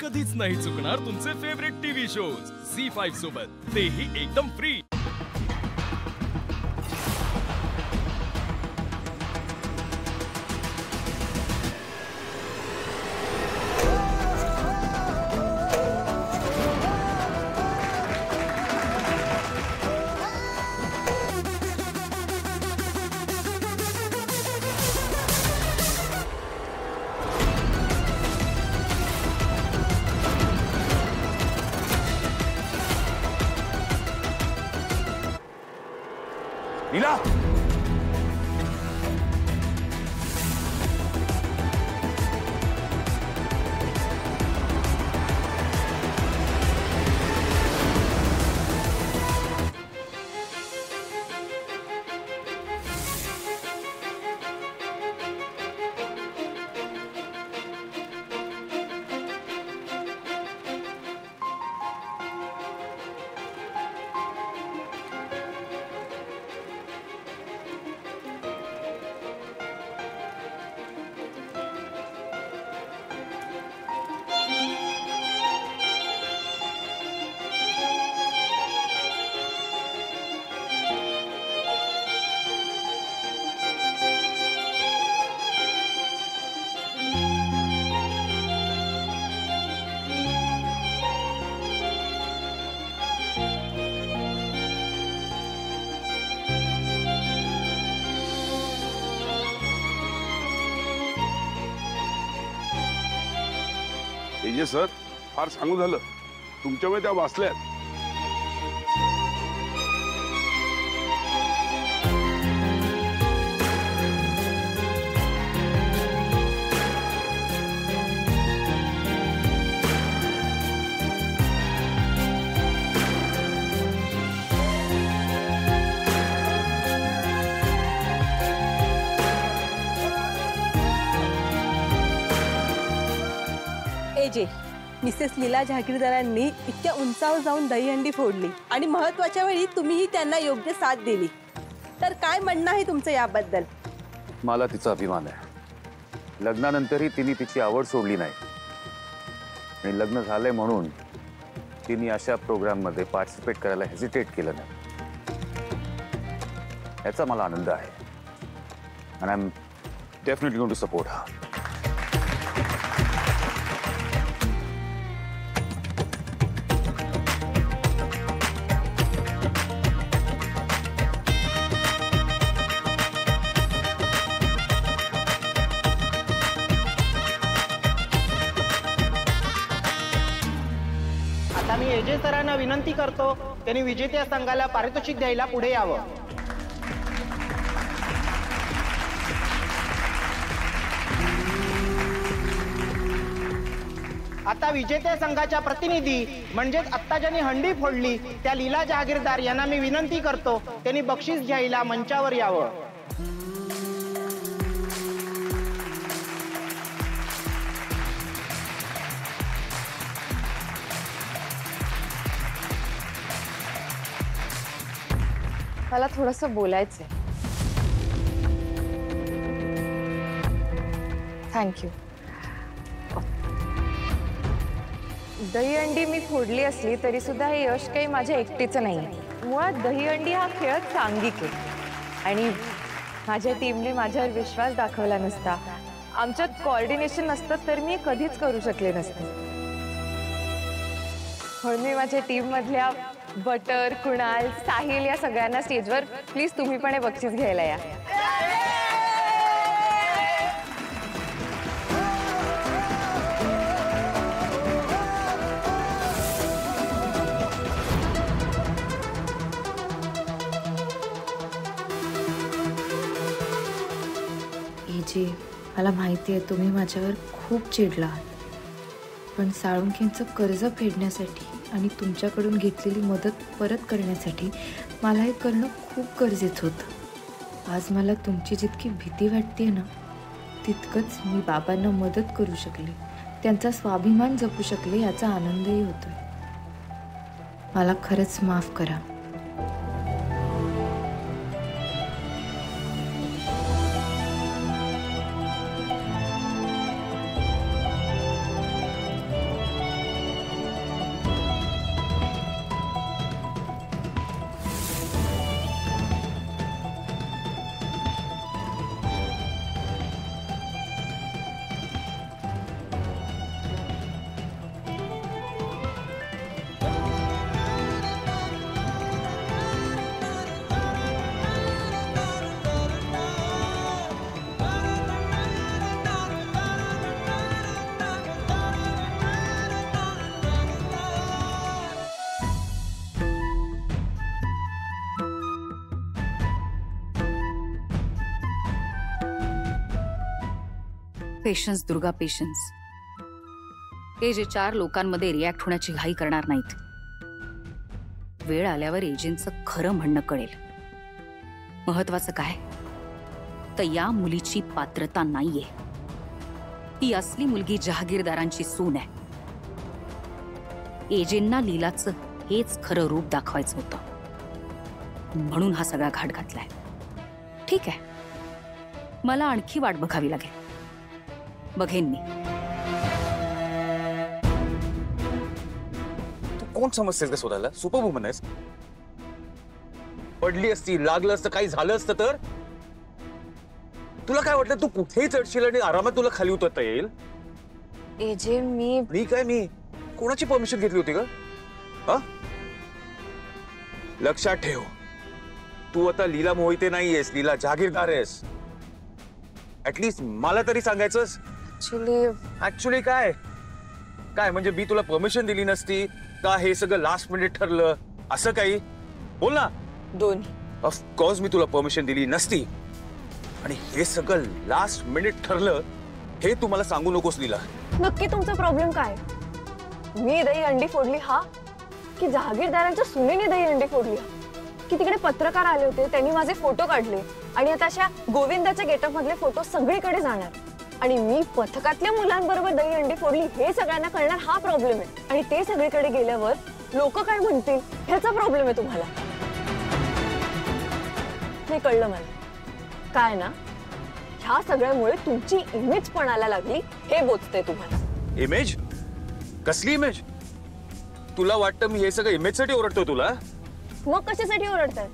कधीच नाही चुकणार तुमचे फेवरेट टीव्ही शोज झी5 सोबत, तेही एकदम फ्री। लीला, तेजस सर, फार सांगू झालं, तुमच्यामुळे त्या वाचल्यात। एजे, मिसेस लीला जहागीरदारांनी इतक्या उंचावर जाऊन दहीहंडी फोडली आणि महत्त्वाच्या वेळी तुम्हीही त्यांना योग्य साथ दिली, तर काय म्हणणं आहे तुमचं याबद्दल? मला तिचा अभिमान आहे। लग्नानंतरही तिने तिची आवड सोडली नाही आणि लग्न झालंय म्हणून तिने अशा प्रोग्राममध्ये पार्टिसिपेट करायला हेजिटेट केलं नाही, याचा मला आनंद आहे। and I'm definitely going to support her. आता मी एजे सरांना विनंती करतो त्यांनी विजेत्या संघाला पारितोषिक द्यायला पुढे यावं। आता विजेत्या संघाच्या प्रतिनिधी म्हणजेच आत्ता ज्यांनी हंडी फोडली त्या लीला जहागीरदार यांना मी विनंती करतो त्यांनी बक्षीस घ्यायला मंचावर यावं। मला थोडंसं बोलायचंय। थँक्यू। दहीहंडी मी फोडली असली तरी सुद्धा हे यश काही माझ्या एकटीचं नाही। मुळात दहीहंडी हा खेळ सांघिक आहे आणि माझ्या टीमने माझ्यावर विश्वास दाखवला नसता, आमच्यात कोऑर्डिनेशन नसतं तर मी कधीच करू शकले नसते। म्हणून मी माझ्या टीम मधल्या बटर, कुणाल, साहिल या सगळ्यांना स्टेजवर प्लीज तुम्ही पण हे बक्षीस घ्यायला या। एजे, मला माहिती आहे तुम्ही माझ्यावर खूप चिडला आहात, पण साळुंखेंचं कर्ज फेडण्यासाठी आणि तुमच्याकडून घेतलेली मदत परत करण्यासाठी मला हे करणं खूप गरजेचं होतं। आज मला तुमची जितकी भीती वाटते ना, तितकंच मी बाबांना मदत करू शकले, त्यांचा स्वाभिमान जपू शकले याचा आनंदही होतोय। मला खरंच माफ करा। Patience Durga patience. हे जे 4 लोकांमध्ये रिॲक्ट होण्याची घाई करणार नाहीत. वेळ आल्यावर एजंटचं खरं म्हणणं कळेल. महत्वाचं काय तर या मुलीची पात्रता नाहीये. ही असली मुलगी जहागीरदारांची सून आहे. एजेंटना लीलाचं हेच खरं रूप दाखवायचं होतं, म्हणून हा सगळा घाट घातलाय. ठीक आहे, मला आणखी वाट बघावी लागेल. बघेन मी. तू कोण समजतेस का स्वतःला? सुपरवुमन आहेस. पडली असती, लागलं असतं, काही झालं असतं तर तुला काय वाटलं तू कुठेही चढशील आणि आरामात तुला खाली उतरता येईल? एजे मी कोणाची परमिशन घेतली होती का? लक्षात ठेव, तू आता लीला मोहिते नाहीयेस, लीला जहागीरदार आहेस. ऍटलीस्ट मला तरी सांगायचंस. ऍक्च्युली काय काय म्हणजे मी तुला परमिशन दिली नसती का? हे सगळं लास्ट मिनिट ठरलं असं काही? बोल ना. दोन्ही. ऑफकोर्स मी तुला परमिशन दिली नसती आणि हे सगळं लास्ट मिनिट ठरलं हे तू मला सांगू नकोस लीला. नक्की तुमचा प्रॉब्लेम काय? मी दही अंडी फोडली हा, की जहागीरदारांच्या सुनेने दही अंडी फोडली हा? की तिकडे पत्रकार आले होते, त्यांनी माझे फोटो काढले आणि आता अशा गोविंदाच्या गेटअप मधले फोटो सगळीकडे जाणार आणि मी पथकातल्या मुलांबरोबर दही अंडी फोडली हे सगळ्यांना कळणार हा प्रॉब्लेम आहे. आणि ते सगळीकडे गेल्यावर लोक काय म्हणतील ह्याचा प्रॉब्लेम आहे तुम्हाला. हे कळलं मला. काय ना, ह्या सगळ्यामुळे तुमची इमेज पणाला लागली हे बोचते तुम्हाला. इमेज? कसली इमेज? तुला वाटतं मी हे सगळं इमेजसाठी ओरडतो तुला? मग कशासाठी ओरडताय?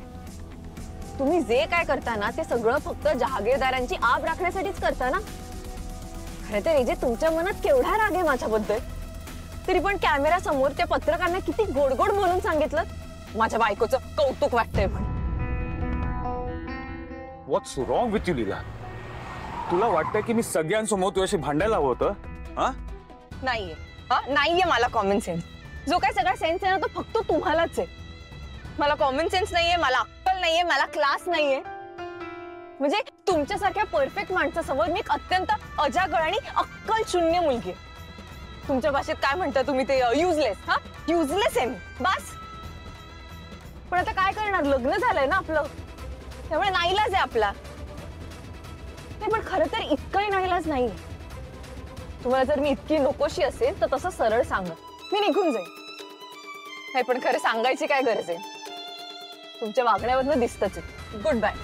तुम्ही जे काय करता ना ते सगळं फक्त जहागीरदारांची आब राखण्यासाठीच करता ना. खरं तर जे तुमच्या मनात केवढा राग आहे माझ्याबद्दल, तरी पण कॅमेरा समोर त्या पत्रकारांना किती गोड गोड बोलून सांगितलं माझ्या बायकोचं कौतुक वाटतंय म्हणून. व्हॉट्स रॉंग विथ यू लीला? तुला वाटतं की मी सगळ्यांसमोर तुझ्याशी भांडायला हवं होतं? नाहीये. नाहीये मला कॉमन सेन्स. जो काय सगळा सेन्स आहे ना तो फक्त तुम्हालाच आहे. मला कॉमन सेन्स नाहीये, मला अक्कल नाहीये, मला क्लास नाहीये. म्हणजे तुमच्यासारख्या परफेक्ट माणसासमोर मी एक अत्यंत अजागळ आणि अक्कल शून्य मुलगी. तुमच्या भाषेत काय म्हणता तुम्ही ते? युजलेस. युजलेस आहे मी. बस. पण आता काय करणार, लग्न झालंय ना आपलं, त्यामुळे नाईलाज आहे आपला. नाही पण खरं तर इतकंही नाईलाज नाही. तुम्हाला जर मी इतकी नकोशी असेल तर तसं सरळ सांगा, मी निघून जाईन. नाही पण खरं सांगायची काय गरज आहे? तुमच्या वागण्यावरनं दिसतच आहे. Good bye.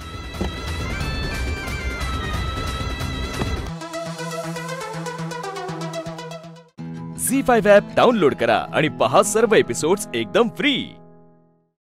झी5 ॲप डाउनलोड करा आणि पहा सर्व एपिसोड्स एकदम फ्री.